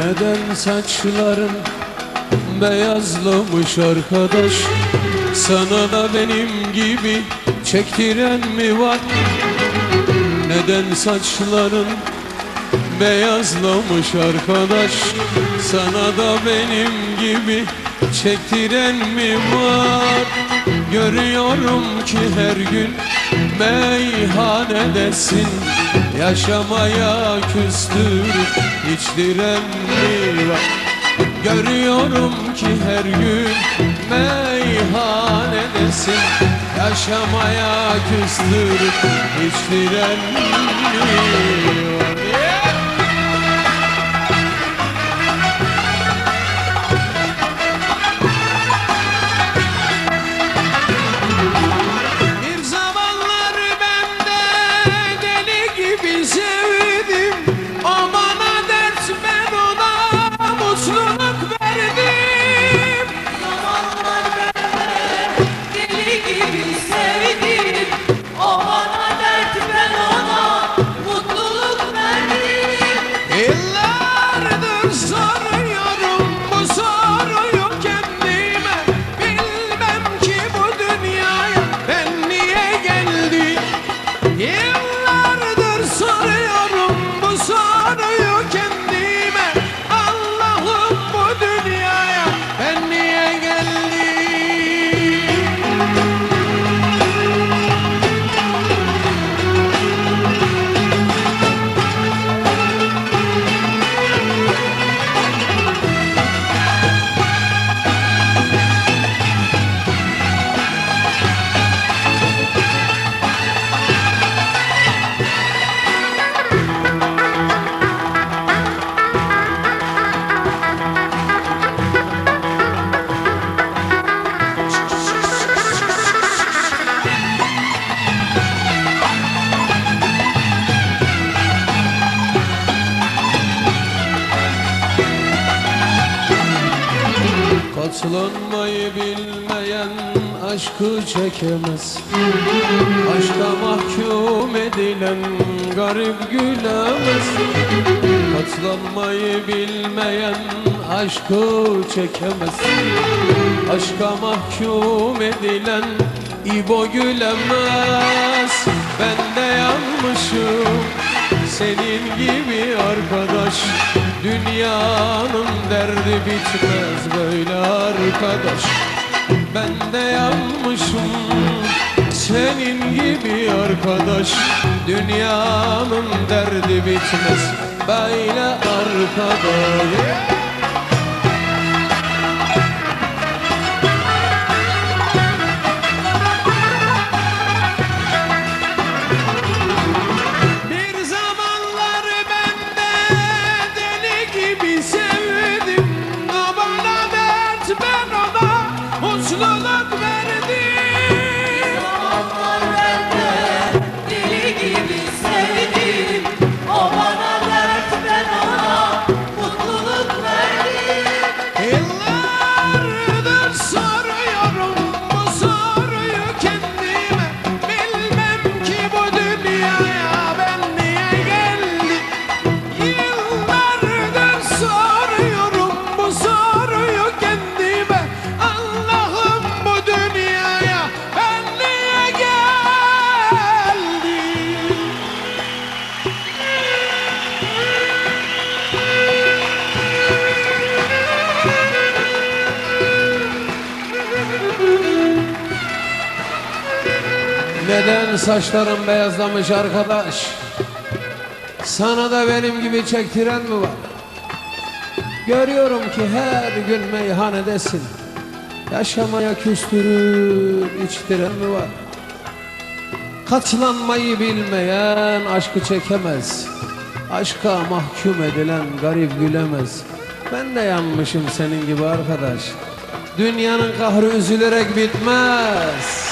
Neden saçların beyazlamış arkadaş? Sana da benim gibi çektiren mi var? Neden saçların beyazlamış arkadaş? Sana da benim gibi çektiren mi var? Görüyorum ki her gün meyhanedesin, yaşamaya küstürüp içtiren mi var? Görüyorum ki her gün meyhanedesin, yaşamaya küstürüp içtiren mi var? Katlanmayı bilmeyen aşkı çekemez. Aşka mahkum edilen garip gülemez. Katlanmayı bilmeyen aşkı çekemez. Aşka mahkum edilen İbo gülemez. Ben de yanmışım senin gibi arkadaş. Dünyanın derdi bitmez böyle arkadaş. Ben de yanmışım senin gibi arkadaş. Dünyanın derdi bitmez böyle arkadaş. Neden saçların beyazlamış arkadaş? Sana da benim gibi çektiren mi var? Görüyorum ki her gün meyhanedesin, yaşamaya küstürüp içtiren mi var? Katlanmayı bilmeyen aşkı çekemez. Aşka mahkum edilen garip gülemez. Ben de yanmışım senin gibi arkadaş. Dünyanın kahrı üzülerek bitmez.